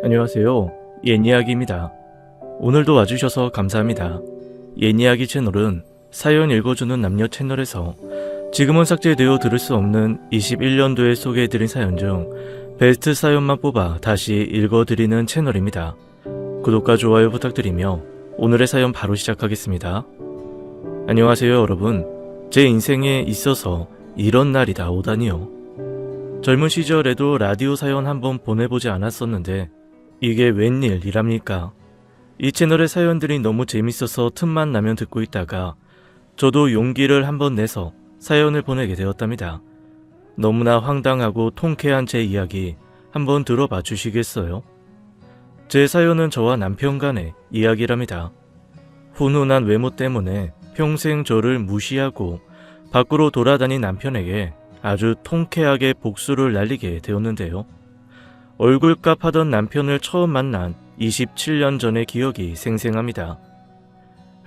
안녕하세요. 옛이야기입니다. 오늘도 와주셔서 감사합니다. 옛이야기 채널은 사연 읽어주는 남녀 채널에서 지금은 삭제되어 들을 수 없는 21년도에 소개해드린 사연 중 베스트 사연만 뽑아 다시 읽어드리는 채널입니다. 구독과 좋아요 부탁드리며 오늘의 사연 바로 시작하겠습니다. 안녕하세요 여러분. 제 인생에 있어서 이런 날이 다 오다니요. 젊은 시절에도 라디오 사연 한번 보내보지 않았었는데 이게 웬일이랍니까? 이 채널의 사연들이 너무 재밌어서 틈만 나면 듣고 있다가 저도 용기를 한번 내서 사연을 보내게 되었답니다. 너무나 황당하고 통쾌한 제 이야기 한번 들어봐 주시겠어요? 제 사연은 저와 남편 간의 이야기랍니다. 훈훈한 외모 때문에 평생 저를 무시하고 밖으로 돌아다닌 남편에게 아주 통쾌하게 복수를 날리게 되었는데요. 얼굴값 하던 남편을 처음 만난 27년 전의 기억이 생생합니다.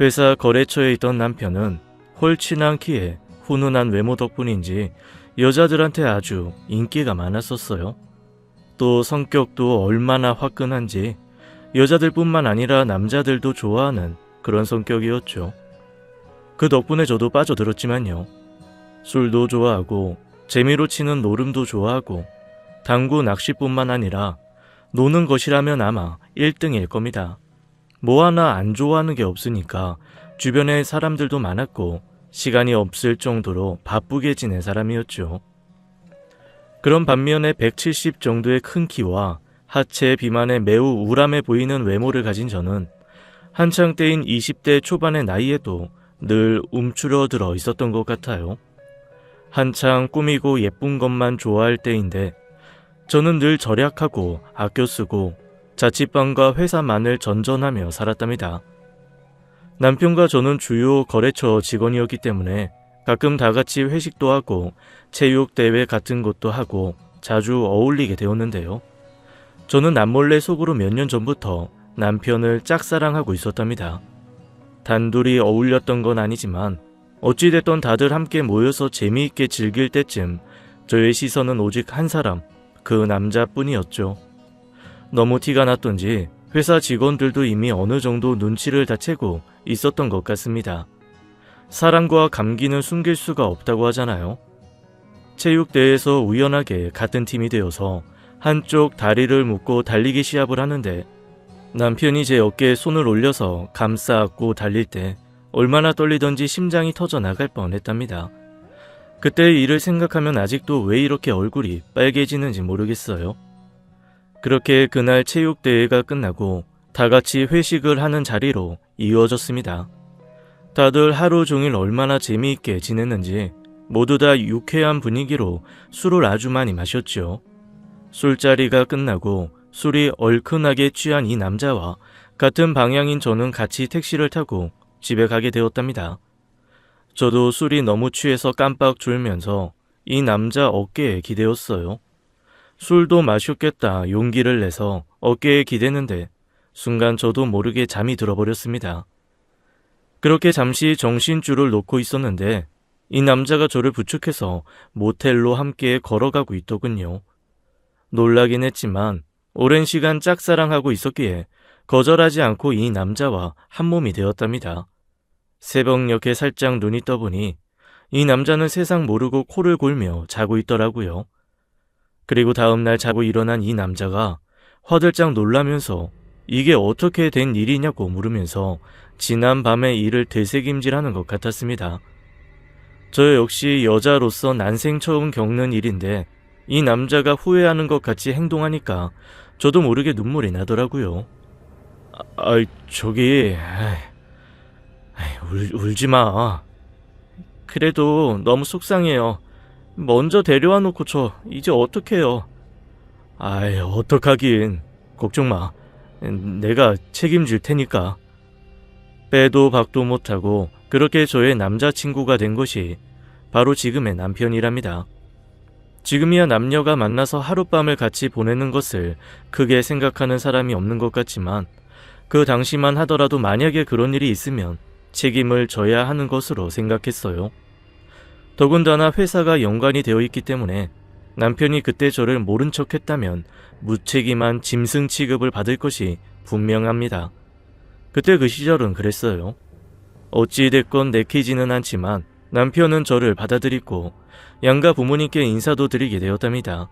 회사 거래처에 있던 남편은 홀친한 키에 훈훈한 외모 덕분인지 여자들한테 아주 인기가 많았었어요. 또 성격도 얼마나 화끈한지 여자들뿐만 아니라 남자들도 좋아하는 그런 성격이었죠. 그 덕분에 저도 빠져들었지만요. 술도 좋아하고 재미로 치는 노름도 좋아하고 당구 낚시뿐만 아니라 노는 것이라면 아마 1등일 겁니다. 뭐 하나 안 좋아하는 게 없으니까 주변에 사람들도 많았고 시간이 없을 정도로 바쁘게 지낸 사람이었죠. 그런 반면에 170 정도의 큰 키와 하체 비만에 매우 우람해 보이는 외모를 가진 저는 한창 때인 20대 초반의 나이에도 늘 움츠러들어 있었던 것 같아요. 한창 꾸미고 예쁜 것만 좋아할 때인데 저는 늘 절약하고 아껴 쓰고 자취방과 회사만을 전전하며 살았답니다. 남편과 저는 주요 거래처 직원이었기 때문에 가끔 다 같이 회식도 하고 체육대회 같은 것도 하고 자주 어울리게 되었는데요. 저는 남몰래 속으로 몇 년 전부터 남편을 짝사랑하고 있었답니다. 단둘이 어울렸던 건 아니지만 어찌됐던 다들 함께 모여서 재미있게 즐길 때쯤 저의 시선은 오직 한 사람, 그 남자뿐이었죠. 너무 티가 났던지 회사 직원들도 이미 어느 정도 눈치를 다 채고 있었던 것 같습니다. 사랑과 감기는 숨길 수가 없다고 하잖아요. 체육대회에서 우연하게 같은 팀이 되어서 한쪽 다리를 묶고 달리기 시합을 하는데 남편이 제 어깨에 손을 올려서 감싸 안고 달릴 때 얼마나 떨리던지 심장이 터져 나갈 뻔했답니다. 그때의 일을 생각하면 아직도 왜 이렇게 얼굴이 빨개지는지 모르겠어요. 그렇게 그날 체육대회가 끝나고 다 같이 회식을 하는 자리로 이어졌습니다. 다들 하루 종일 얼마나 재미있게 지냈는지 모두 다 유쾌한 분위기로 술을 아주 많이 마셨죠. 술자리가 끝나고 술이 얼큰하게 취한 이 남자와 같은 방향인 저는 같이 택시를 타고 집에 가게 되었답니다. 저도 술이 너무 취해서 깜빡 졸면서 이 남자 어깨에 기대었어요. 술도 마셨겠다 용기를 내서 어깨에 기대는데 순간 저도 모르게 잠이 들어버렸습니다. 그렇게 잠시 정신줄을 놓고 있었는데 이 남자가 저를 부축해서 모텔로 함께 걸어가고 있더군요. 놀라긴 했지만 오랜 시간 짝사랑하고 있었기에 거절하지 않고 이 남자와 한몸이 되었답니다. 새벽녘에 살짝 눈이 떠보니 이 남자는 세상 모르고 코를 골며 자고 있더라고요. 그리고 다음날 자고 일어난 이 남자가 화들짝 놀라면서 이게 어떻게 된 일이냐고 물으면서 지난 밤의 일을 되새김질하는 것 같았습니다. 저 역시 여자로서 난생 처음 겪는 일인데 이 남자가 후회하는 것 같이 행동하니까 저도 모르게 눈물이 나더라고요. 저기... 울지 마. 그래도 너무 속상해요. 먼저 데려와 놓고 저 이제 어떡해요. 어떡하긴. 걱정 마. 내가 책임질 테니까. 빼도 박도 못하고 그렇게 저의 남자친구가 된 것이 바로 지금의 남편이랍니다. 지금이야 남녀가 만나서 하룻밤을 같이 보내는 것을 크게 생각하는 사람이 없는 것 같지만 그 당시만 하더라도 만약에 그런 일이 있으면 책임을 져야 하는 것으로 생각했어요. 더군다나 회사가 연관이 되어 있기 때문에 남편이 그때 저를 모른 척했다면 무책임한 짐승 취급을 받을 것이 분명합니다. 그때 그 시절은 그랬어요. 어찌됐건 내키지는 않지만 남편은 저를 받아들이고 양가 부모님께 인사도 드리게 되었답니다.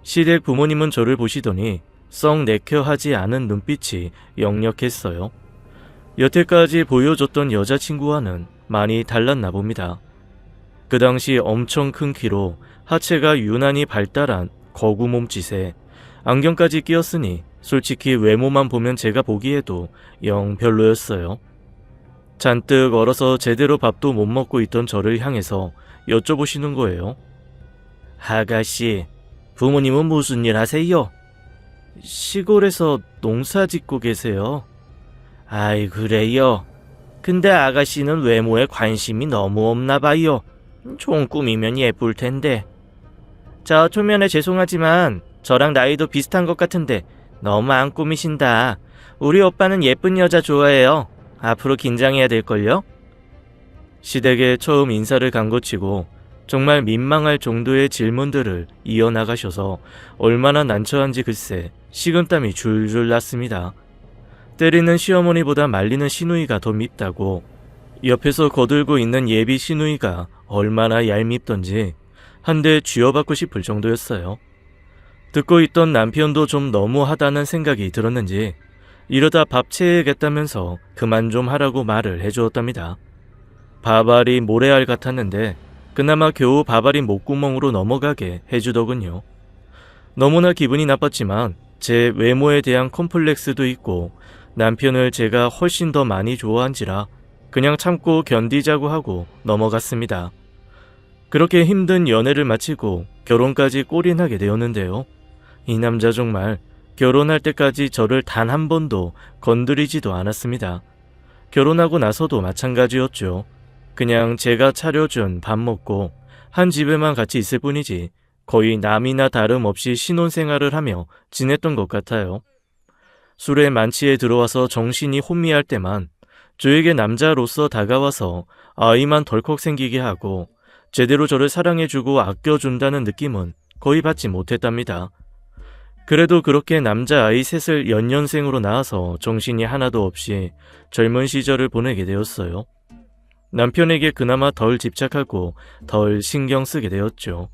시댁 부모님은 저를 보시더니 썩 내켜 하지 않은 눈빛이 역력했어요. 여태까지 보여줬던 여자친구와는 많이 달랐나 봅니다. 그 당시 엄청 큰 키로 하체가 유난히 발달한 거구 몸짓에 안경까지 끼었으니 솔직히 외모만 보면 제가 보기에도 영 별로였어요. 잔뜩 얼어서 제대로 밥도 못 먹고 있던 저를 향해서 여쭤보시는 거예요. 아가씨, 부모님은 무슨 일 하세요? 시골에서 농사 짓고 계세요. 아이, 그래요? 근데 아가씨는 외모에 관심이 너무 없나 봐요. 좀 꾸미면 예쁠 텐데. 저 초면에 죄송하지만 저랑 나이도 비슷한 것 같은데 너무 안 꾸미신다. 우리 오빠는 예쁜 여자 좋아해요. 앞으로 긴장해야 될걸요? 시댁에 처음 인사를 간 것 치고 정말 민망할 정도의 질문들을 이어나가셔서 얼마나 난처한지 글쎄 식은땀이 줄줄 났습니다. 때리는 시어머니보다 말리는 시누이가 더 밉다고, 옆에서 거들고 있는 예비 시누이가 얼마나 얄밉던지 한 대 쥐어받고 싶을 정도였어요. 듣고 있던 남편도 좀 너무하다는 생각이 들었는지 이러다 밥 채야겠다면서 그만 좀 하라고 말을 해주었답니다. 밥알이 모래알 같았는데 그나마 겨우 밥알이 목구멍으로 넘어가게 해주더군요. 너무나 기분이 나빴지만 제 외모에 대한 콤플렉스도 있고 남편을 제가 훨씬 더 많이 좋아한지라 그냥 참고 견디자고 하고 넘어갔습니다. 그렇게 힘든 연애를 마치고 결혼까지 골인하게 되었는데요. 이 남자 정말 결혼할 때까지 저를 단 한 번도 건드리지도 않았습니다. 결혼하고 나서도 마찬가지였죠. 그냥 제가 차려준 밥 먹고 한 집에만 같이 있을 뿐이지 거의 남이나 다름없이 신혼생활을 하며 지냈던 것 같아요. 술에 만취에 들어와서 정신이 혼미할 때만 저에게 남자로서 다가와서 아이만 덜컥 생기게 하고 제대로 저를 사랑해주고 아껴준다는 느낌은 거의 받지 못했답니다. 그래도 그렇게 남자아이 셋을 연년생으로 낳아서 정신이 하나도 없이 젊은 시절을 보내게 되었어요. 남편에게 그나마 덜 집착하고 덜 신경 쓰게 되었죠.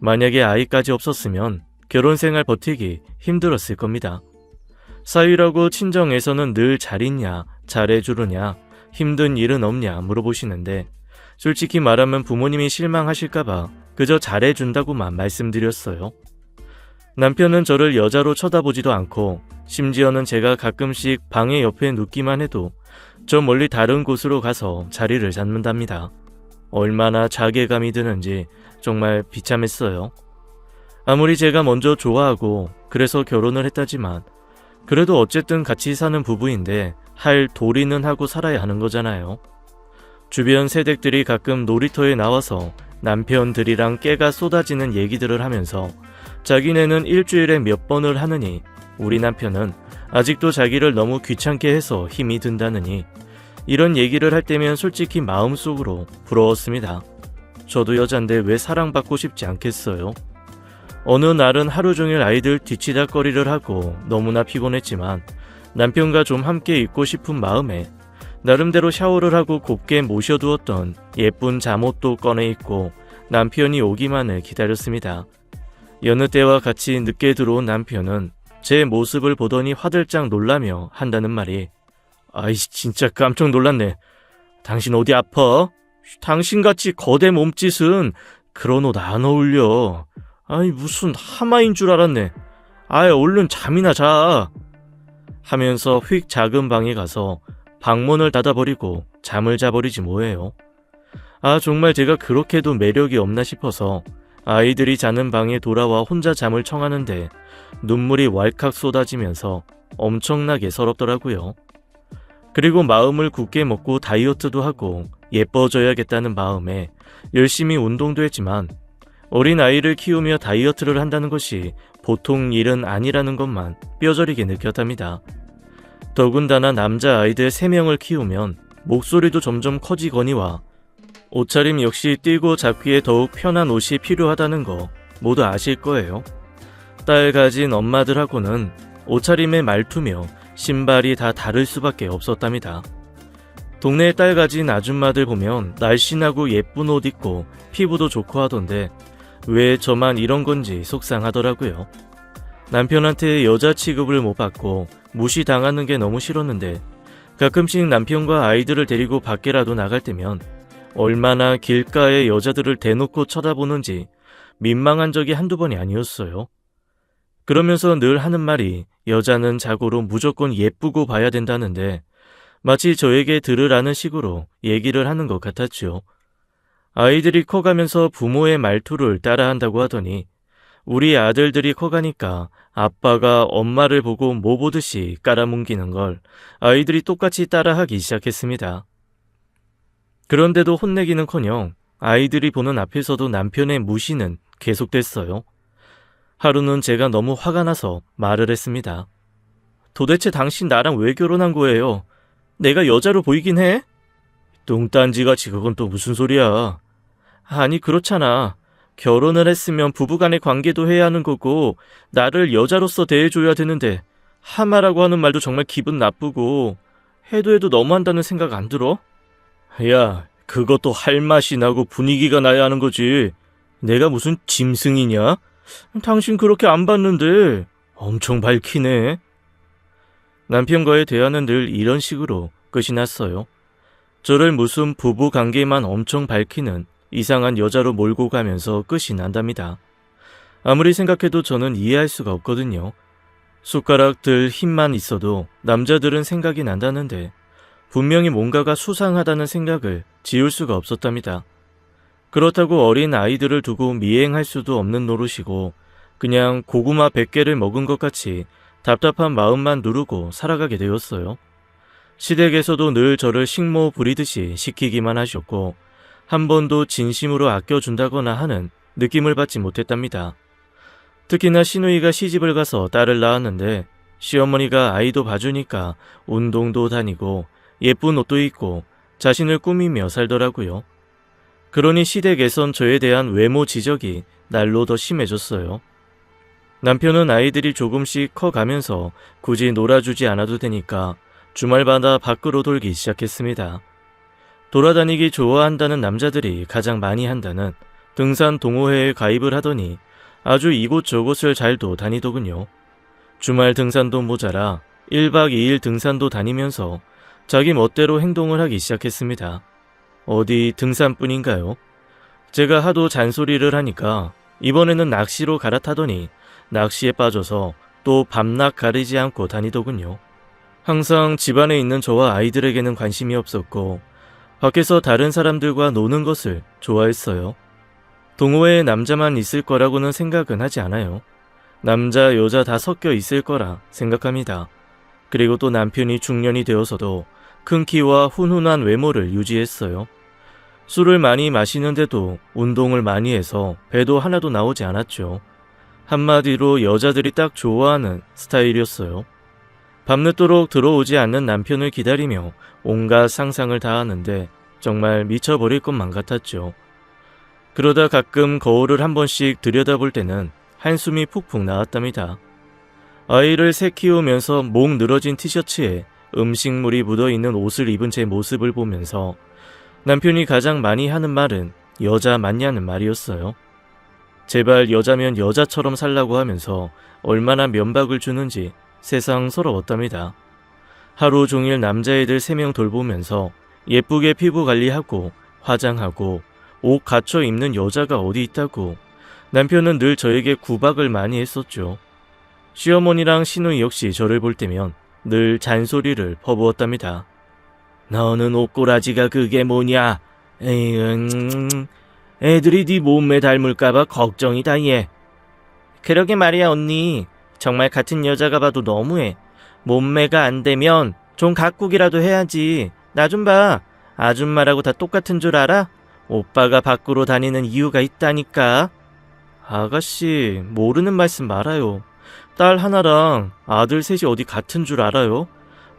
만약에 아이까지 없었으면 결혼생활 버티기 힘들었을 겁니다. 사위라고 친정에서는 늘 잘 있냐, 잘해주느냐, 힘든 일은 없냐 물어보시는데 솔직히 말하면 부모님이 실망하실까봐 그저 잘해준다고만 말씀드렸어요. 남편은 저를 여자로 쳐다보지도 않고 심지어는 제가 가끔씩 방의 옆에 눕기만 해도 저 멀리 다른 곳으로 가서 자리를 잡는답니다. 얼마나 자괴감이 드는지 정말 비참했어요. 아무리 제가 먼저 좋아하고 그래서 결혼을 했다지만 그래도 어쨌든 같이 사는 부부인데 할 도리는 하고 살아야 하는 거잖아요. 주변 세댁들이 가끔 놀이터에 나와서 남편들이랑 깨가 쏟아지는 얘기들을 하면서 자기네는 일주일에 몇 번을 하느니 우리 남편은 아직도 자기를 너무 귀찮게 해서 힘이 든다느니 이런 얘기를 할 때면 솔직히 마음속으로 부러웠습니다. 저도 여잔데 왜 사랑받고 싶지 않겠어요? 어느 날은 하루 종일 아이들 뒤치다꺼리를 하고 너무나 피곤했지만 남편과 좀 함께 있고 싶은 마음에 나름대로 샤워를 하고 곱게 모셔두었던 예쁜 잠옷도 꺼내 입고 남편이 오기만을 기다렸습니다. 여느 때와 같이 늦게 들어온 남편은 제 모습을 보더니 화들짝 놀라며 한다는 말이 아이씨 진짜 깜짝 놀랐네. 당신 어디 아파? 당신같이 거대 몸짓은 그런 옷 안 어울려. 아이 무슨 하마인 줄 알았네. 아이 얼른 잠이나 자. 하면서 휙 작은 방에 가서 방문을 닫아버리고 잠을 자버리지 뭐예요. 아 정말 제가 그렇게도 매력이 없나 싶어서 아이들이 자는 방에 돌아와 혼자 잠을 청하는데 눈물이 왈칵 쏟아지면서 엄청나게 서럽더라고요. 그리고 마음을 굳게 먹고 다이어트도 하고 예뻐져야겠다는 마음에 열심히 운동도 했지만 어린 아이를 키우며 다이어트를 한다는 것이 보통 일은 아니라는 것만 뼈저리게 느꼈답니다. 더군다나 남자아이들 3명을 키우면 목소리도 점점 커지거니와 옷차림 역시 뛰고 잡기에 더욱 편한 옷이 필요하다는 거 모두 아실 거예요. 딸 가진 엄마들하고는 옷차림의 말투며 신발이 다 다를 수밖에 없었답니다. 동네에 딸 가진 아줌마들 보면 날씬하고 예쁜 옷 입고 피부도 좋고 하던데 왜 저만 이런 건지 속상하더라고요. 남편한테 여자 취급을 못 받고 무시당하는 게 너무 싫었는데 가끔씩 남편과 아이들을 데리고 밖에라도 나갈 때면 얼마나 길가의 여자들을 대놓고 쳐다보는지 민망한 적이 한두 번이 아니었어요. 그러면서 늘 하는 말이 여자는 자고로 무조건 예쁘고 봐야 된다는데 마치 저에게 들으라는 식으로 얘기를 하는 것 같았죠. 아이들이 커가면서 부모의 말투를 따라한다고 하더니 우리 아들들이 커가니까 아빠가 엄마를 보고 뭐 보듯이 깔아뭉기는 걸 아이들이 똑같이 따라하기 시작했습니다. 그런데도 혼내기는커녕 아이들이 보는 앞에서도 남편의 무시는 계속됐어요. 하루는 제가 너무 화가 나서 말을 했습니다. 도대체 당신 나랑 왜 결혼한 거예요? 내가 여자로 보이긴 해? 뚱딴지같이 그건 또 무슨 소리야. 아니 그렇잖아. 결혼을 했으면 부부간의 관계도 해야 하는 거고 나를 여자로서 대해줘야 되는데 하마라고 하는 말도 정말 기분 나쁘고 해도 너무한다는 생각 안 들어? 야, 그것도 할 맛이 나고 분위기가 나야 하는 거지. 내가 무슨 짐승이냐? 당신 그렇게 안 봤는데 엄청 밝히네. 남편과의 대화는 늘 이런 식으로 끝이 났어요. 저를 무슨 부부 관계만 엄청 밝히는 이상한 여자로 몰고 가면서 끝이 난답니다. 아무리 생각해도 저는 이해할 수가 없거든요. 숟가락 들 힘만 있어도 남자들은 생각이 난다는데 분명히 뭔가가 수상하다는 생각을 지울 수가 없었답니다. 그렇다고 어린 아이들을 두고 미행할 수도 없는 노릇이고 그냥 고구마 100개를 먹은 것 같이 답답한 마음만 누르고 살아가게 되었어요. 시댁에서도 늘 저를 식모 부리듯이 시키기만 하셨고 한 번도 진심으로 아껴준다거나 하는 느낌을 받지 못했답니다. 특히나 시누이가 시집을 가서 딸을 낳았는데 시어머니가 아이도 봐주니까 운동도 다니고 예쁜 옷도 입고 자신을 꾸미며 살더라고요. 그러니 시댁에선 저에 대한 외모 지적이 날로 더 심해졌어요. 남편은 아이들이 조금씩 커가면서 굳이 놀아주지 않아도 되니까 주말마다 밖으로 돌기 시작했습니다. 돌아다니기 좋아한다는 남자들이 가장 많이 한다는 등산 동호회에 가입을 하더니 아주 이곳저곳을 잘도 다니더군요. 주말 등산도 모자라 1박 2일 등산도 다니면서 자기 멋대로 행동을 하기 시작했습니다. 어디 등산뿐인가요? 제가 하도 잔소리를 하니까 이번에는 낚시로 갈아타더니 낚시에 빠져서 또 밤낮 가리지 않고 다니더군요. 항상 집안에 있는 저와 아이들에게는 관심이 없었고 밖에서 다른 사람들과 노는 것을 좋아했어요. 동호회에 남자만 있을 거라고는 생각은 하지 않아요. 남자, 여자 다 섞여 있을 거라 생각합니다. 그리고 또 남편이 중년이 되어서도 큰 키와 훈훈한 외모를 유지했어요. 술을 많이 마시는데도 운동을 많이 해서 배도 하나도 나오지 않았죠. 한마디로 여자들이 딱 좋아하는 스타일이었어요. 밤늦도록 들어오지 않는 남편을 기다리며 온갖 상상을 다 하는데 정말 미쳐버릴 것만 같았죠. 그러다 가끔 거울을 한 번씩 들여다볼 때는 한숨이 푹푹 나왔답니다. 아이를 새 키우면서 목 늘어진 티셔츠에 음식물이 묻어있는 옷을 입은 제 모습을 보면서 남편이 가장 많이 하는 말은 여자 맞냐는 말이었어요. 제발 여자면 여자처럼 살라고 하면서 얼마나 면박을 주는지 세상 서러웠답니다. 하루 종일 남자애들 3명 돌보면서 예쁘게 피부 관리하고 화장하고 옷 갖춰 입는 여자가 어디 있다고 남편은 늘 저에게 구박을 많이 했었죠. 시어머니랑 시누이 역시 저를 볼 때면 늘 잔소리를 퍼부었답니다. 너는 옷꼬라지가 그게 뭐냐? 애들이 네 몸매 닮을까봐 걱정이다 얘. 그러게 말이야 언니. 정말 같은 여자가 봐도 너무해. 몸매가 안 되면 좀 가꾸기라도 해야지. 나 좀 봐. 아줌마라고 다 똑같은 줄 알아? 오빠가 밖으로 다니는 이유가 있다니까. 아가씨, 모르는 말씀 말아요. 딸 하나랑 아들 셋이 어디 같은 줄 알아요?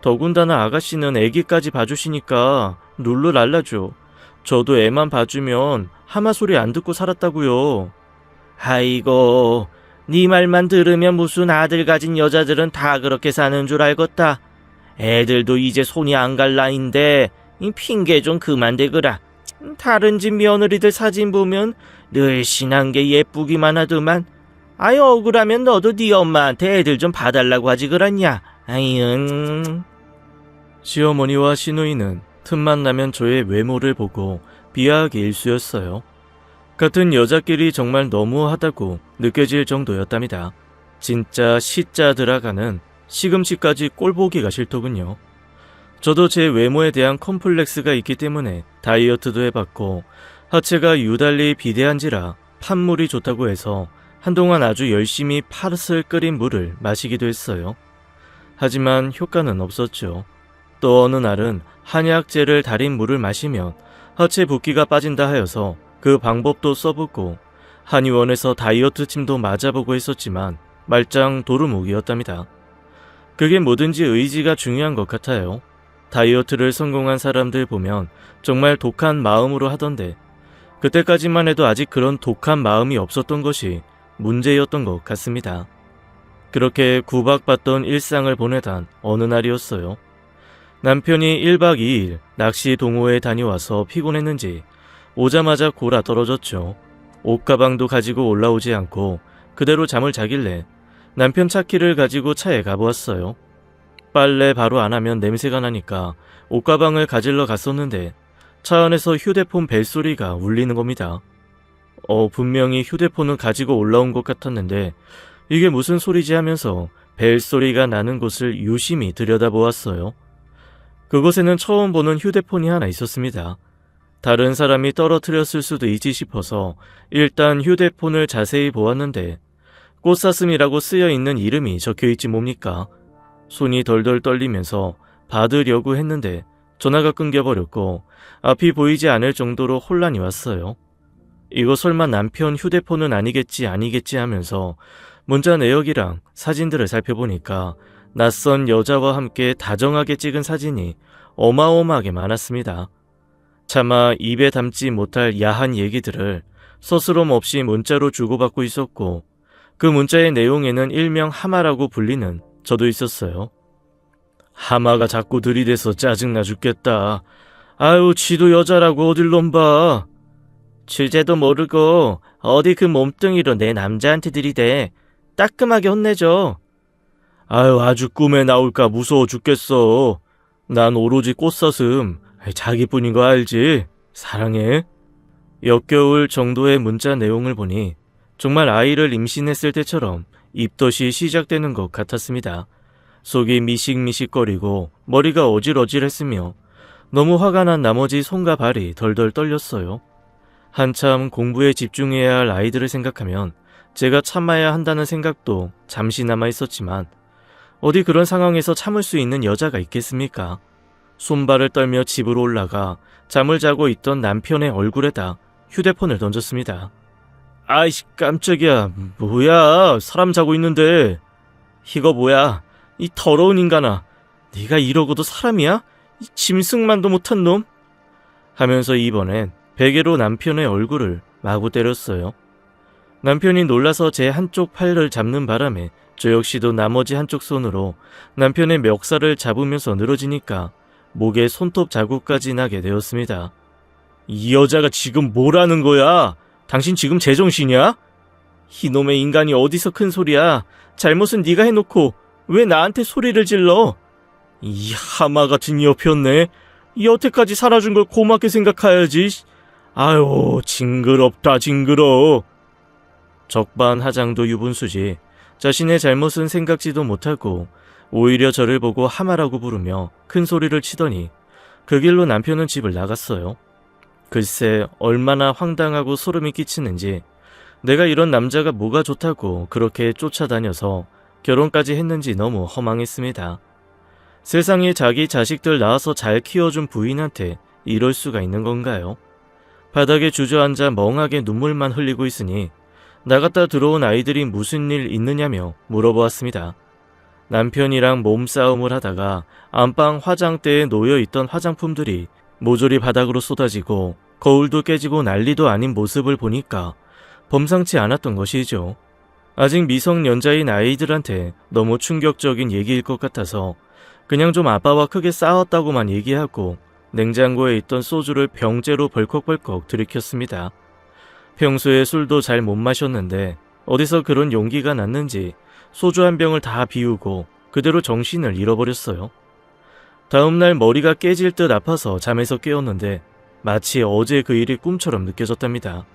더군다나 아가씨는 애기까지 봐주시니까 룰루랄라죠. 저도 애만 봐주면 하마 소리 안 듣고 살았다고요. 아이고, 네 말만 들으면 무슨 아들 가진 여자들은 다 그렇게 사는 줄 알겠다. 애들도 이제 손이 안 갈 나이인데 이 핑계 좀 그만 대거라. 다른 집 며느리들 사진 보면 늘씬한 게 예쁘기만 하더만. 아이, 억울하면 너도 네 엄마한테 애들 좀 봐달라고 하지 그랬냐. 아이응. 시어머니와 시누이는 틈만 나면 저의 외모를 보고 비하하기 일쑤였어요. 같은 여자끼리 정말 너무하다고 느껴질 정도였답니다. 진짜 시자 들어가는 시금치까지 꼴보기가 싫더군요. 저도 제 외모에 대한 컴플렉스가 있기 때문에 다이어트도 해봤고 하체가 유달리 비대한지라 판물이 좋다고 해서 한동안 아주 열심히 팥을 끓인 물을 마시기도 했어요. 하지만 효과는 없었죠. 또 어느 날은 한약재를 달인 물을 마시면 하체 붓기가 빠진다 하여서 그 방법도 써보고 한의원에서 다이어트 침도 맞아보고 했었지만 말짱 도루묵이었답니다. 그게 뭐든지 의지가 중요한 것 같아요. 다이어트를 성공한 사람들 보면 정말 독한 마음으로 하던데 그때까지만 해도 아직 그런 독한 마음이 없었던 것이 문제였던 것 같습니다. 그렇게 구박받던 일상을 보내던 어느 날이었어요. 남편이 1박 2일 낚시 동호회에 다녀와서 피곤했는지 오자마자 골아 떨어졌죠. 옷가방도 가지고 올라오지 않고 그대로 잠을 자길래 남편 차키를 가지고 차에 가보았어요. 빨래 바로 안 하면 냄새가 나니까 옷가방을 가질러 갔었는데 차 안에서 휴대폰 벨소리가 울리는 겁니다. 분명히 휴대폰은 가지고 올라온 것 같았는데 이게 무슨 소리지 하면서 벨소리가 나는 곳을 유심히 들여다보았어요. 그곳에는 처음 보는 휴대폰이 하나 있었습니다. 다른 사람이 떨어뜨렸을 수도 있지 싶어서 일단 휴대폰을 자세히 보았는데 꽃사슴이라고 쓰여있는 이름이 적혀있지 뭡니까. 손이 덜덜 떨리면서 받으려고 했는데 전화가 끊겨버렸고 앞이 보이지 않을 정도로 혼란이 왔어요. 이거 설마 남편 휴대폰은 아니겠지 하면서 문자 내역이랑 사진들을 살펴보니까 낯선 여자와 함께 다정하게 찍은 사진이 어마어마하게 많았습니다. 차마 입에 담지 못할 야한 얘기들을 서스럼 없이 문자로 주고받고 있었고 그 문자의 내용에는 일명 하마라고 불리는 저도 있었어요. 하마가 자꾸 들이대서 짜증나 죽겠다. 아유, 지도 여자라고 어딜 놈 봐. 주제도 모르고 어디 그 몸뚱이로 내 남자한테 들이대. 따끔하게 혼내줘. 아유, 아주 꿈에 나올까 무서워 죽겠어. 난 오로지 꽃사슴. 자기뿐인 거 알지? 사랑해. 역겨울 정도의 문자 내용을 보니 정말 아이를 임신했을 때처럼 입덧이 시작되는 것 같았습니다. 속이 미식미식거리고 머리가 어질어질했으며 너무 화가 난 나머지 손과 발이 덜덜 떨렸어요. 한참 공부에 집중해야 할 아이들을 생각하면 제가 참아야 한다는 생각도 잠시 남아 있었지만 어디 그런 상황에서 참을 수 있는 여자가 있겠습니까? 손발을 떨며 집으로 올라가 잠을 자고 있던 남편의 얼굴에다 휴대폰을 던졌습니다. 아이씨, 깜짝이야. 뭐야, 사람 자고 있는데. 이거 뭐야, 이 더러운 인간아. 네가 이러고도 사람이야? 이 짐승만도 못한 놈? 하면서 이번엔 베개로 남편의 얼굴을 마구 때렸어요. 남편이 놀라서 제 한쪽 팔을 잡는 바람에 저 역시도 나머지 한쪽 손으로 남편의 멱살을 잡으면서 늘어지니까 목에 손톱 자국까지 나게 되었습니다. 이 여자가 지금 뭐라는 거야? 당신 지금 제정신이야? 이놈의 인간이 어디서 큰 소리야? 잘못은 네가 해놓고 왜 나한테 소리를 질러? 이 하마 같은 여편네. 여태까지 살아준 걸 고맙게 생각해야지. 아유, 징그럽다 징그러. 적반하장도 유분수지. 자신의 잘못은 생각지도 못하고 오히려 저를 보고 하마라고 부르며 큰 소리를 치더니 그 길로 남편은 집을 나갔어요. 글쎄 얼마나 황당하고 소름이 끼치는지 내가 이런 남자가 뭐가 좋다고 그렇게 쫓아다녀서 결혼까지 했는지 너무 허망했습니다. 세상에 자기 자식들 낳아서 잘 키워준 부인한테 이럴 수가 있는 건가요? 바닥에 주저앉아 멍하게 눈물만 흘리고 있으니 나갔다 들어온 아이들이 무슨 일 있느냐며 물어보았습니다. 남편이랑 몸싸움을 하다가 안방 화장대에 놓여있던 화장품들이 모조리 바닥으로 쏟아지고 거울도 깨지고 난리도 아닌 모습을 보니까 범상치 않았던 것이죠. 아직 미성년자인 아이들한테 너무 충격적인 얘기일 것 같아서 그냥 좀 아빠와 크게 싸웠다고만 얘기하고 냉장고에 있던 소주를 병째로 벌컥벌컥 들이켰습니다. 평소에 술도 잘 못 마셨는데 어디서 그런 용기가 났는지 소주 한 병을 다 비우고 그대로 정신을 잃어버렸어요. 다음날 머리가 깨질 듯 아파서 잠에서 깨었는데 마치 어제 그 일이 꿈처럼 느껴졌답니다.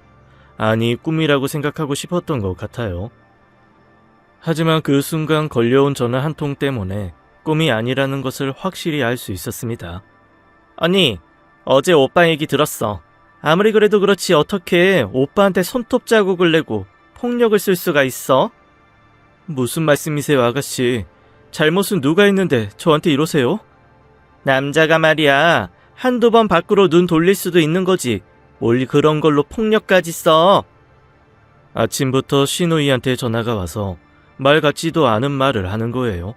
아니, 꿈이라고 생각하고 싶었던 것 같아요. 하지만 그 순간 걸려온 전화 한 통 때문에 꿈이 아니라는 것을 확실히 알 수 있었습니다. 언니, 어제 오빠 얘기 들었어. 아무리 그래도 그렇지 어떻게 오빠한테 손톱 자국을 내고 폭력을 쓸 수가 있어? 무슨 말씀이세요, 아가씨? 잘못은 누가 했는데 저한테 이러세요? 남자가 말이야, 한두 번 밖으로 눈 돌릴 수도 있는 거지. 뭘 그런 걸로 폭력까지 써? 아침부터 신우이한테 전화가 와서 말 같지도 않은 말을 하는 거예요.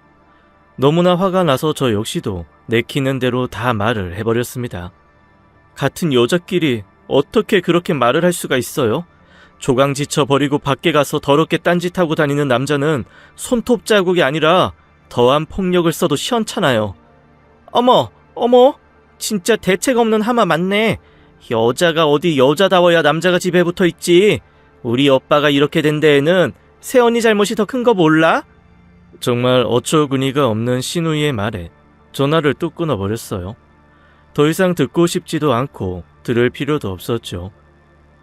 너무나 화가 나서 저 역시도 내키는 대로 다 말을 해버렸습니다. 같은 여자끼리 어떻게 그렇게 말을 할 수가 있어요? 조강 지쳐 버리고 밖에 가서 더럽게 딴짓하고 다니는 남자는 손톱 자국이 아니라 더한 폭력을 써도 시원찮아요. 어머, 진짜 대책 없는 하마 맞네. 여자가 어디 여자다워야 남자가 집에 붙어 있지. 우리 오빠가 이렇게 된 데에는 새언니 잘못이 더 큰 거 몰라? 정말 어처구니가 없는 신우이의 말에 전화를 뚝 끊어버렸어요. 더 이상 듣고 싶지도 않고 들을 필요도 없었죠.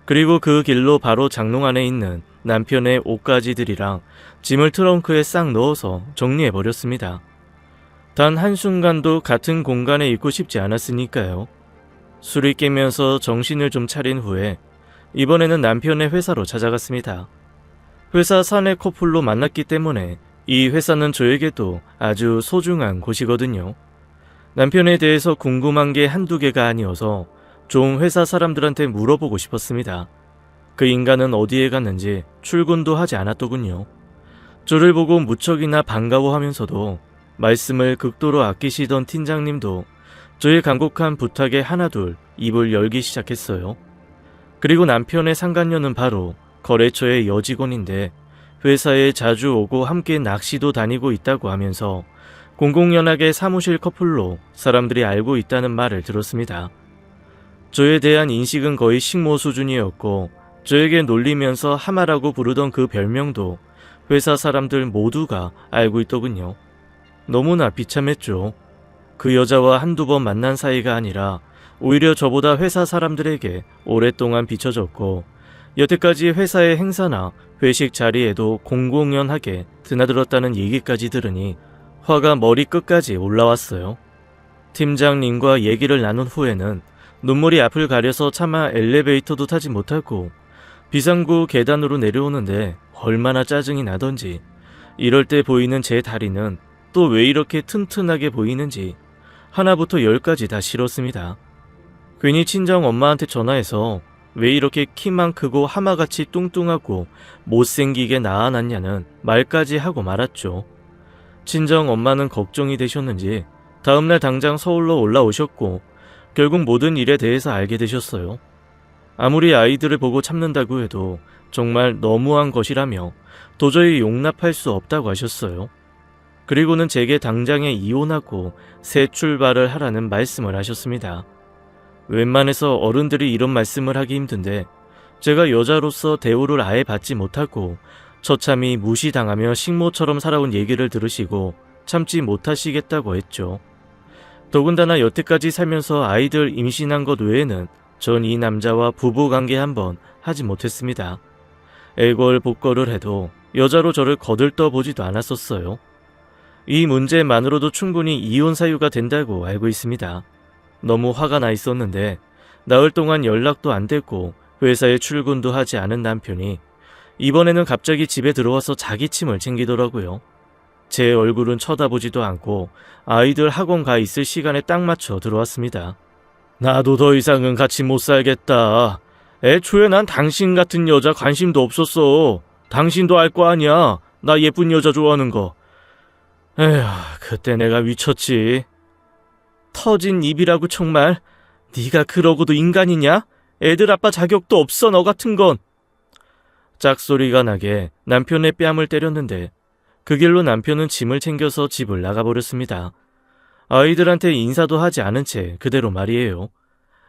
그리고 그 길로 바로 장롱 안에 있는 남편의 옷가지들이랑 짐을 트렁크에 싹 넣어서 정리해버렸습니다. 단 한순간도 같은 공간에 있고 싶지 않았으니까요. 술이 깨면서 정신을 좀 차린 후에 이번에는 남편의 회사로 찾아갔습니다. 회사 사내 커플로 만났기 때문에 이 회사는 저에게도 아주 소중한 곳이거든요. 남편에 대해서 궁금한 게 한두 개가 아니어서 좀 회사 사람들한테 물어보고 싶었습니다. 그 인간은 어디에 갔는지 출근도 하지 않았더군요. 저를 보고 무척이나 반가워하면서도 말씀을 극도로 아끼시던 팀장님도 저의 간곡한 부탁에 하나둘 입을 열기 시작했어요. 그리고 남편의 상간녀는 바로 거래처의 여직원인데 회사에 자주 오고 함께 낚시도 다니고 있다고 하면서 공공연하게 사무실 커플로 사람들이 알고 있다는 말을 들었습니다. 저에 대한 인식은 거의 식모 수준이었고 저에게 놀리면서 하마라고 부르던 그 별명도 회사 사람들 모두가 알고 있더군요. 너무나 비참했죠. 그 여자와 한두 번 만난 사이가 아니라 오히려 저보다 회사 사람들에게 오랫동안 비춰졌고 여태까지 회사의 행사나 회식 자리에도 공공연하게 드나들었다는 얘기까지 들으니 화가 머리 끝까지 올라왔어요. 팀장님과 얘기를 나눈 후에는 눈물이 앞을 가려서 차마 엘리베이터도 타지 못하고 비상구 계단으로 내려오는데 얼마나 짜증이 나던지 이럴 때 보이는 제 다리는 또 왜 이렇게 튼튼하게 보이는지 하나부터 열까지 다 싫었습니다. 괜히 친정 엄마한테 전화해서 왜 이렇게 키만 크고 하마같이 뚱뚱하고 못생기게 낳아놨냐는 말까지 하고 말았죠. 친정 엄마는 걱정이 되셨는지 다음날 당장 서울로 올라오셨고 결국 모든 일에 대해서 알게 되셨어요. 아무리 아이들을 보고 참는다고 해도 정말 너무한 것이라며 도저히 용납할 수 없다고 하셨어요. 그리고는 제게 당장에 이혼하고 새 출발을 하라는 말씀을 하셨습니다. 웬만해서 어른들이 이런 말씀을 하기 힘든데 제가 여자로서 대우를 아예 받지 못하고 처참히 무시당하며 식모처럼 살아온 얘기를 들으시고 참지 못하시겠다고 했죠. 더군다나 여태까지 살면서 아이들 임신한 것 외에는 전 이 남자와 부부관계 한번 하지 못했습니다. 애걸복걸을 해도 여자로 저를 거들떠보지도 않았었어요. 이 문제만으로도 충분히 이혼 사유가 된다고 알고 있습니다. 너무 화가 나 있었는데 나흘 동안 연락도 안 됐고 회사에 출근도 하지 않은 남편이 이번에는 갑자기 집에 들어와서 자기 침을 챙기더라고요. 제 얼굴은 쳐다보지도 않고 아이들 학원 가 있을 시간에 딱 맞춰 들어왔습니다. 나도 더 이상은 같이 못 살겠다. 애초에 난 당신 같은 여자 관심도 없었어. 당신도 알 거 아니야. 나 예쁜 여자 좋아하는 거. 에휴, 그때 내가 미쳤지. 터진 입이라고 정말. 네가 그러고도 인간이냐? 애들 아빠 자격도 없어 너 같은 건. 짝소리가 나게 남편의 뺨을 때렸는데 그 길로 남편은 짐을 챙겨서 집을 나가버렸습니다. 아이들한테 인사도 하지 않은 채 그대로 말이에요.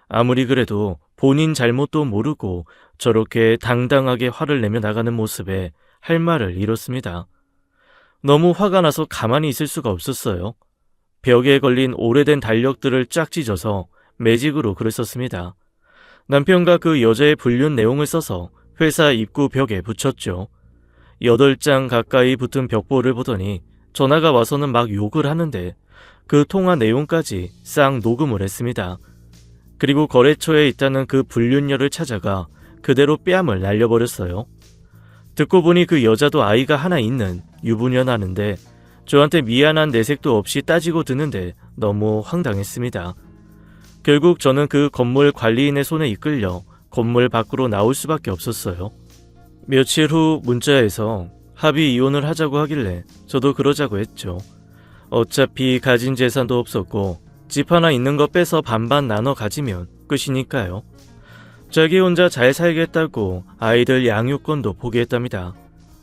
아무리 그래도 본인 잘못도 모르고 저렇게 당당하게 화를 내며 나가는 모습에 할 말을 잃었습니다. 너무 화가 나서 가만히 있을 수가 없었어요. 벽에 걸린 오래된 달력들을 쫙 찢어서 매직으로 글을 썼습니다. 남편과 그 여자의 불륜 내용을 써서 회사 입구 벽에 붙였죠. 8장 가까이 붙은 벽보를 보더니 전화가 와서는 막 욕을 하는데 그 통화 내용까지 싹 녹음을 했습니다. 그리고 거래처에 있다는 그 불륜녀를 찾아가 그대로 뺨을 날려버렸어요. 듣고 보니 그 여자도 아이가 하나 있는 유부녀라는데 저한테 미안한 내색도 없이 따지고 드는데 너무 황당했습니다. 결국 저는 그 건물 관리인의 손에 이끌려 건물 밖으로 나올 수밖에 없었어요. 며칠 후 문자에서 합의 이혼을 하자고 하길래 저도 그러자고 했죠. 어차피 가진 재산도 없었고 집 하나 있는 거 빼서 반반 나눠 가지면 끝이니까요. 자기 혼자 잘 살겠다고 아이들 양육권도 포기했답니다.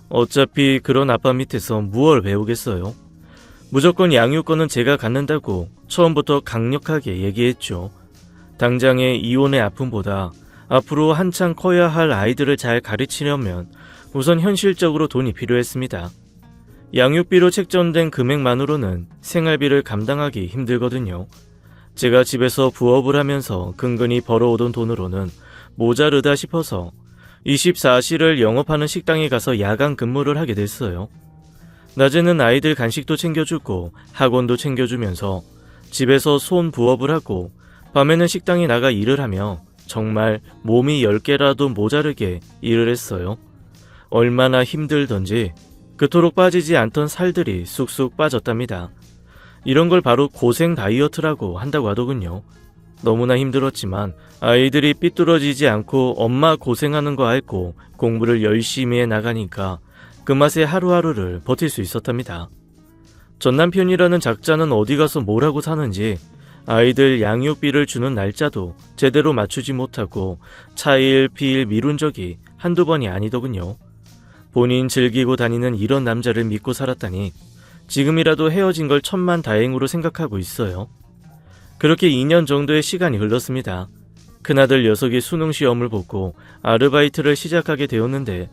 어차피 그런 아빠 밑에서 무얼 배우겠어요. 무조건 양육권은 제가 갖는다고 처음부터 강력하게 얘기했죠. 당장의 이혼의 아픔보다 앞으로 한창 커야 할 아이들을 잘 가르치려면 우선 현실적으로 돈이 필요했습니다. 양육비로 책정된 금액만으로는 생활비를 감당하기 힘들거든요. 제가 집에서 부업을 하면서 근근히 벌어오던 돈으로는 모자르다 싶어서 24시를 영업하는 식당에 가서 야간 근무를 하게 됐어요. 낮에는 아이들 간식도 챙겨주고 학원도 챙겨주면서 집에서 손 부업을 하고 밤에는 식당에 나가 일을 하며 정말 몸이 10개라도 모자르게 일을 했어요. 얼마나 힘들던지 그토록 빠지지 않던 살들이 쑥쑥 빠졌답니다. 이런 걸 바로 고생 다이어트라고 한다고 하더군요. 너무나 힘들었지만 아이들이 삐뚤어지지 않고 엄마 고생하는 거 알고 공부를 열심히 해 나가니까 그 맛에 하루하루를 버틸 수 있었답니다. 전 남편이라는 작자는 어디 가서 뭘 하고 사는지 아이들 양육비를 주는 날짜도 제대로 맞추지 못하고 차일 피일 미룬 적이 한두 번이 아니더군요. 본인 즐기고 다니는 이런 남자를 믿고 살았다니 지금이라도 헤어진 걸 천만다행으로 생각하고 있어요. 그렇게 2년 정도의 시간이 흘렀습니다. 큰아들 녀석이 수능 시험을 보고 아르바이트를 시작하게 되었는데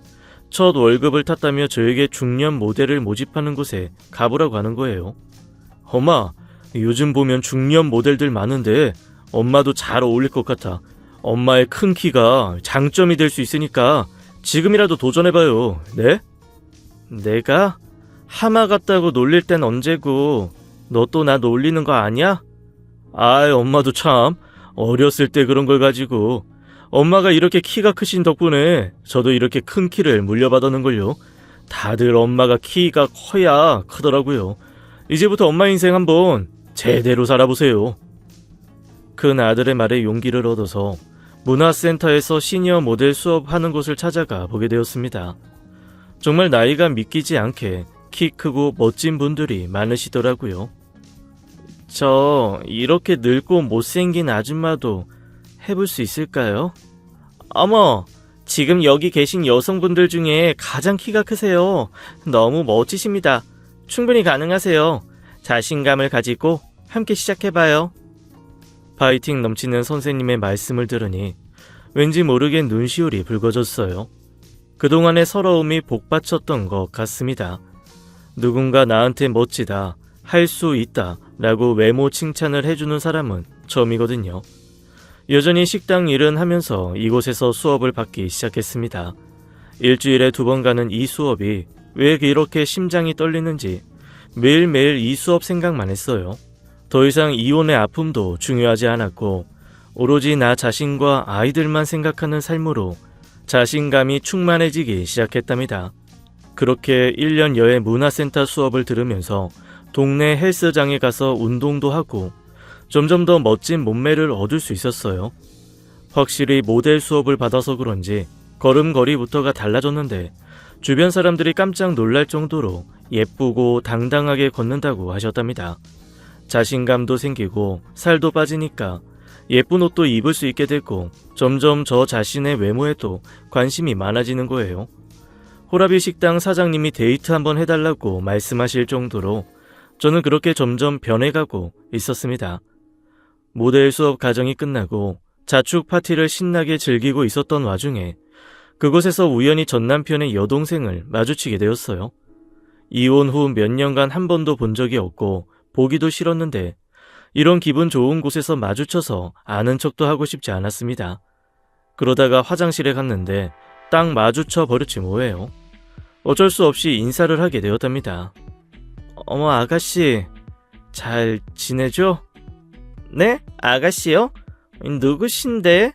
첫 월급을 탔다며 저에게 중년 모델을 모집하는 곳에 가보라고 하는 거예요. 엄마, 요즘 보면 중년 모델들 많은데 엄마도 잘 어울릴 것 같아. 엄마의 큰 키가 장점이 될 수 있으니까 지금이라도 도전해봐요. 네? 내가? 하마 같다고 놀릴 땐 언제고 너 또 나 놀리는 거 아니야? 아이, 엄마도 참 어렸을 때 그런 걸 가지고 엄마가 이렇게 키가 크신 덕분에 저도 이렇게 큰 키를 물려받았는걸요. 다들 엄마가 키가 커야 크더라고요. 이제부터 엄마 인생 한번 제대로 살아보세요. 큰 아들의 말에 용기를 얻어서 문화센터에서 시니어 모델 수업하는 곳을 찾아가 보게 되었습니다. 정말 나이가 믿기지 않게 키 크고 멋진 분들이 많으시더라고요. 저 이렇게 늙고 못생긴 아줌마도 해볼 수 있을까요? 어머, 지금 여기 계신 여성분들 중에 가장 키가 크세요. 너무 멋지십니다. 충분히 가능하세요. 자신감을 가지고 함께 시작해봐요. 파이팅 넘치는 선생님의 말씀을 들으니 왠지 모르게 눈시울이 붉어졌어요. 그동안의 서러움이 복받쳤던 것 같습니다. 누군가 나한테 멋지다, 할 수 있다 라고 외모 칭찬을 해주는 사람은 처음이거든요. 여전히 식당 일은 하면서 이곳에서 수업을 받기 시작했습니다. 일주일에 2번 가는 이 수업이 왜 이렇게 심장이 떨리는지 매일매일 이 수업 생각만 했어요. 더 이상 이혼의 아픔도 중요하지 않았고 오로지 나 자신과 아이들만 생각하는 삶으로 자신감이 충만해지기 시작했답니다. 그렇게 1년 여의 문화센터 수업을 들으면서 동네 헬스장에 가서 운동도 하고 점점 더 멋진 몸매를 얻을 수 있었어요. 확실히 모델 수업을 받아서 그런지 걸음걸이부터가 달라졌는데 주변 사람들이 깜짝 놀랄 정도로 예쁘고 당당하게 걷는다고 하셨답니다. 자신감도 생기고 살도 빠지니까 예쁜 옷도 입을 수 있게 되고 점점 저 자신의 외모에도 관심이 많아지는 거예요. 호라비 식당 사장님이 데이트 한번 해달라고 말씀하실 정도로 저는 그렇게 점점 변해가고 있었습니다. 모델 수업 과정이 끝나고 자축 파티를 신나게 즐기고 있었던 와중에 그곳에서 우연히 전 남편의 여동생을 마주치게 되었어요. 이혼 후 몇 년간 한 번도 본 적이 없고 보기도 싫었는데 이런 기분 좋은 곳에서 마주쳐서 아는 척도 하고 싶지 않았습니다. 그러다가 화장실에 갔는데 딱 마주쳐 버렸지 뭐예요. 어쩔 수 없이 인사를 하게 되었답니다. 어머 아가씨, 잘 지내죠? 네? 아가씨요? 누구신데?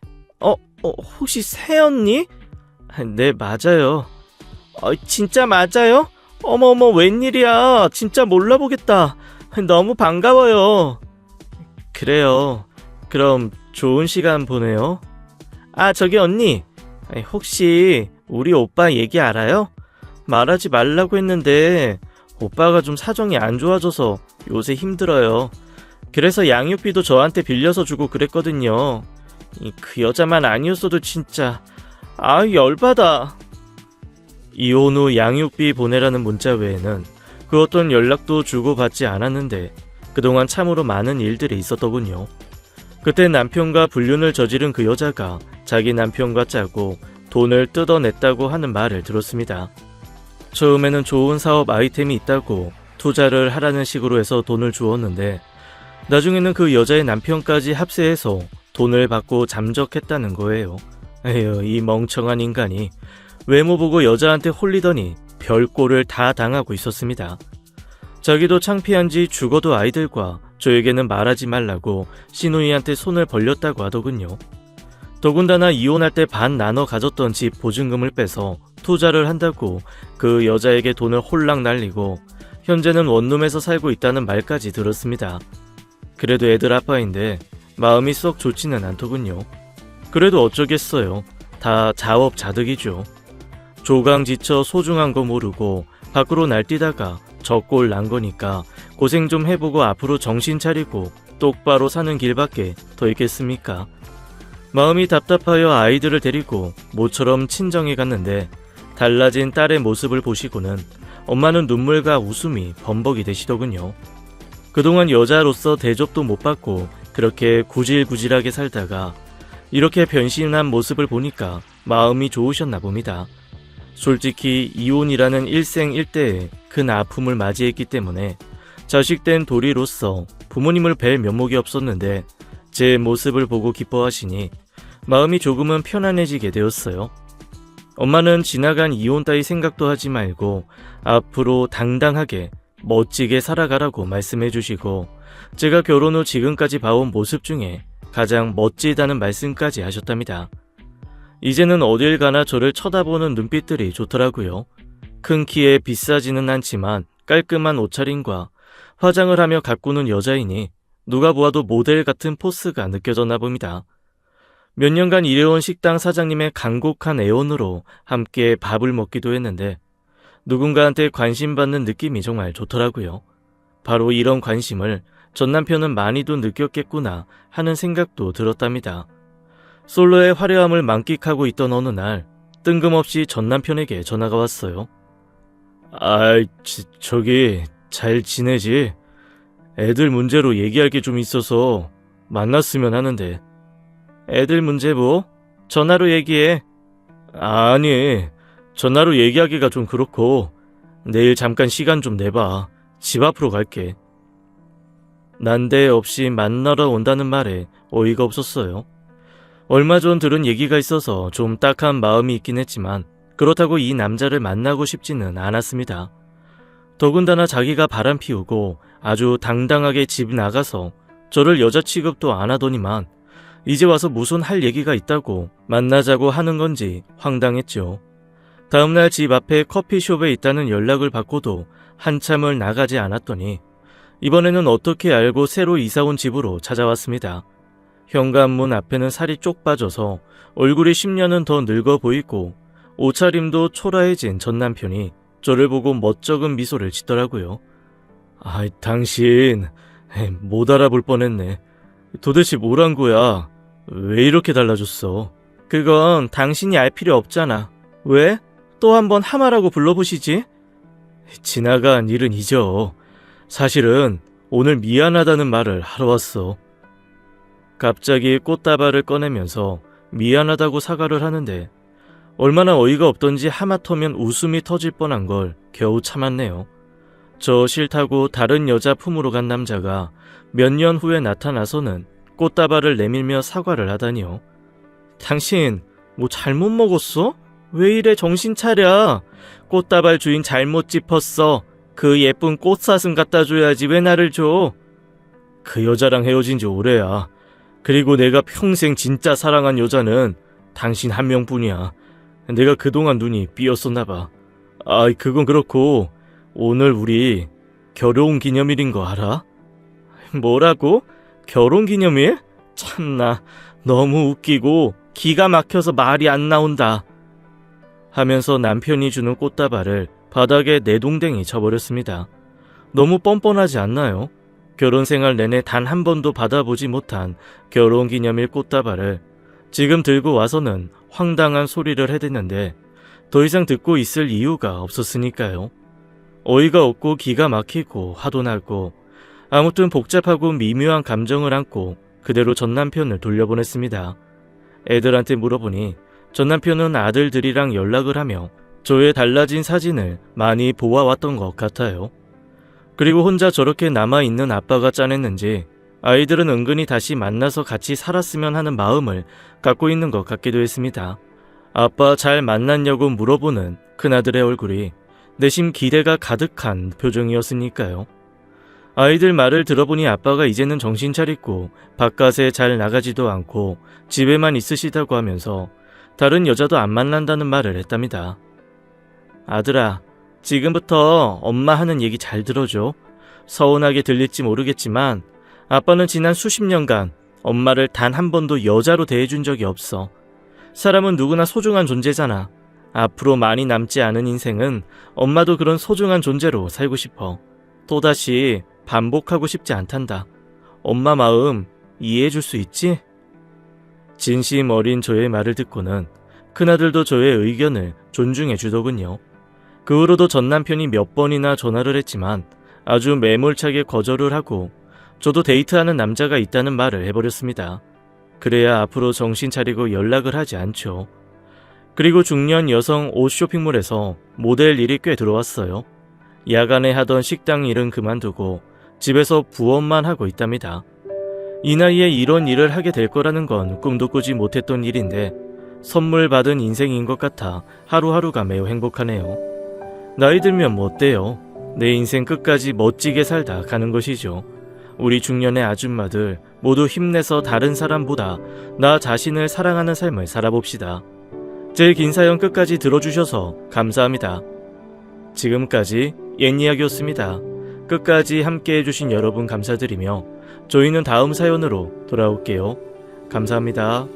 혹시 새언니? 네, 맞아요. 진짜 맞아요? 어머어머, 웬일이야. 진짜 몰라보겠다. 너무 반가워요. 그래요. 그럼 좋은 시간 보내요. 저기 언니. 혹시 우리 오빠 얘기 알아요? 말하지 말라고 했는데 오빠가 좀 사정이 안 좋아져서 요새 힘들어요. 그래서 양육비도 저한테 빌려서 주고 그랬거든요. 그 여자만 아니었어도 진짜 열받아. 이혼 후 양육비 보내라는 문자 외에는 그 어떤 연락도 주고받지 않았는데 그동안 참으로 많은 일들이 있었더군요. 그때 남편과 불륜을 저지른 그 여자가 자기 남편과 짜고 돈을 뜯어냈다고 하는 말을 들었습니다. 처음에는 좋은 사업 아이템이 있다고 투자를 하라는 식으로 해서 돈을 주었는데 나중에는 그 여자의 남편까지 합세해서 돈을 받고 잠적했다는 거예요. 에휴, 이 멍청한 인간이 외모 보고 여자한테 홀리더니 별꼴을 다 당하고 있었습니다. 자기도 창피한지 죽어도 아이들과 저에게는 말하지 말라고 시누이한테 손을 벌렸다고 하더군요. 더군다나 이혼할 때 반 나눠 가졌던 집 보증금을 빼서 투자를 한다고 그 여자에게 돈을 홀랑 날리고 현재는 원룸에서 살고 있다는 말까지 들었습니다. 그래도 애들 아빠인데 마음이 썩 좋지는 않더군요. 그래도 어쩌겠어요. 다 자업자득이죠. 조강지처 소중한 거 모르고 밖으로 날뛰다가 저 꼴 난 거니까 고생 좀 해보고 앞으로 정신 차리고 똑바로 사는 길밖에 더 있겠습니까? 마음이 답답하여 아이들을 데리고 모처럼 친정에 갔는데 달라진 딸의 모습을 보시고는 엄마는 눈물과 웃음이 범벅이 되시더군요. 그동안 여자로서 대접도 못 받고 그렇게 구질구질하게 살다가 이렇게 변신한 모습을 보니까 마음이 좋으셨나 봅니다. 솔직히 이혼이라는 일생일대의 큰 아픔을 맞이했기 때문에 자식된 도리로서 부모님을 뵐 면목이 없었는데 제 모습을 보고 기뻐하시니 마음이 조금은 편안해지게 되었어요. 엄마는 지나간 이혼 따위 생각도 하지 말고 앞으로 당당하게 멋지게 살아가라고 말씀해 주시고 제가 결혼 후 지금까지 봐온 모습 중에 가장 멋지다는 말씀까지 하셨답니다. 이제는 어딜 가나 저를 쳐다보는 눈빛들이 좋더라고요. 큰 키에 비싸지는 않지만 깔끔한 옷차림과 화장을 하며 가꾸는 여자이니 누가 보아도 모델 같은 포스가 느껴졌나 봅니다. 몇 년간 일해온 식당 사장님의 간곡한 애원으로 함께 밥을 먹기도 했는데 누군가한테 관심받는 느낌이 정말 좋더라고요. 바로 이런 관심을 전 남편은 많이도 느꼈겠구나 하는 생각도 들었답니다. 솔로의 화려함을 만끽하고 있던 어느 날 뜬금없이 전 남편에게 전화가 왔어요. 저기 잘 지내지? 애들 문제로 얘기할 게 좀 있어서 만났으면 하는데. 애들 문제 뭐? 전화로 얘기해. 아니, 전화로 얘기하기가 좀 그렇고 내일 잠깐 시간 좀 내봐. 집 앞으로 갈게. 난데없이 만나러 온다는 말에 어이가 없었어요. 얼마 전 들은 얘기가 있어서 좀 딱한 마음이 있긴 했지만 그렇다고 이 남자를 만나고 싶지는 않았습니다. 더군다나 자기가 바람 피우고 아주 당당하게 집 나가서 저를 여자 취급도 안 하더니만 이제 와서 무슨 할 얘기가 있다고 만나자고 하는 건지 황당했죠. 다음날 집 앞에 커피숍에 있다는 연락을 받고도 한참을 나가지 않았더니 이번에는 어떻게 알고 새로 이사온 집으로 찾아왔습니다. 현관문 앞에는 살이 쪽 빠져서 얼굴이 10년은 더 늙어 보이고 옷차림도 초라해진 전 남편이 저를 보고 멋쩍은 미소를 짓더라고요. 당신 못 알아볼 뻔했네. 도대체 뭘 한 거야? 왜 이렇게 달라졌어? 그건 당신이 알 필요 없잖아. 왜? 또 한번 하마라고 불러보시지. 지나간 일은 잊어. 사실은 오늘 미안하다는 말을 하러 왔어. 갑자기 꽃다발을 꺼내면서 미안하다고 사과를 하는데 얼마나 어이가 없던지 하마터면 웃음이 터질 뻔한 걸 겨우 참았네요. 저 싫다고 다른 여자 품으로 간 남자가 몇 년 후에 나타나서는 꽃다발을 내밀며 사과를 하다니요. 당신 뭐 잘못 먹었어? 왜 이래 정신 차려. 꽃다발 주인 잘못 짚었어. 그 예쁜 꽃사슴 갖다 줘야지 왜 나를 줘. 그 여자랑 헤어진 지 오래야. 그리고 내가 평생 진짜 사랑한 여자는 당신 한 명뿐이야. 내가 그동안 눈이 삐었었나 봐. 그건 그렇고 오늘 우리 결혼 기념일인 거 알아? 뭐라고? 결혼 기념일? 참나 너무 웃기고 기가 막혀서 말이 안 나온다. 하면서 남편이 주는 꽃다발을 바닥에 내동댕이 쳐버렸습니다. 너무 뻔뻔하지 않나요? 결혼 생활 내내 단 한 번도 받아보지 못한 결혼 기념일 꽃다발을 지금 들고 와서는 황당한 소리를 해댔는데 더 이상 듣고 있을 이유가 없었으니까요. 어이가 없고 기가 막히고 화도 나고 아무튼 복잡하고 미묘한 감정을 안고 그대로 전남편을 돌려보냈습니다. 애들한테 물어보니 전남편은 아들들이랑 연락을 하며 저의 달라진 사진을 많이 보아왔던 것 같아요. 그리고 혼자 저렇게 남아있는 아빠가 짠했는지 아이들은 은근히 다시 만나서 같이 살았으면 하는 마음을 갖고 있는 것 같기도 했습니다. 아빠 잘 만났냐고 물어보는 큰아들의 얼굴이 내심 기대가 가득한 표정이었으니까요. 아이들 말을 들어보니 아빠가 이제는 정신 차리고 바깥에 잘 나가지도 않고 집에만 있으시다고 하면서 다른 여자도 안 만난다는 말을 했답니다. 아들아, 지금부터 엄마 하는 얘기 잘 들어줘. 서운하게 들릴지 모르겠지만 아빠는 지난 수십 년간 엄마를 단 한 번도 여자로 대해준 적이 없어. 사람은 누구나 소중한 존재잖아. 앞으로 많이 남지 않은 인생은 엄마도 그런 소중한 존재로 살고 싶어. 또다시 반복하고 싶지 않단다. 엄마 마음 이해해줄 수 있지? 진심 어린 저의 말을 듣고는 큰아들도 저의 의견을 존중해 주더군요. 그 후로도 전 남편이 몇 번이나 전화를 했지만 아주 매몰차게 거절을 하고 저도 데이트하는 남자가 있다는 말을 해버렸습니다. 그래야 앞으로 정신 차리고 연락을 하지 않죠. 그리고 중년 여성 옷 쇼핑몰에서 모델 일이 꽤 들어왔어요. 야간에 하던 식당 일은 그만두고 집에서 부업만 하고 있답니다. 이 나이에 이런 일을 하게 될 거라는 건 꿈도 꾸지 못했던 일인데 선물 받은 인생인 것 같아 하루하루가 매우 행복하네요. 나이 들면 뭐 어때요? 내 인생 끝까지 멋지게 살다 가는 것이죠. 우리 중년의 아줌마들 모두 힘내서 다른 사람보다 나 자신을 사랑하는 삶을 살아봅시다. 제 긴 사연 끝까지 들어주셔서 감사합니다. 지금까지 옛이야기였습니다. 끝까지 함께 해주신 여러분 감사드리며 저희는 다음 사연으로 돌아올게요. 감사합니다.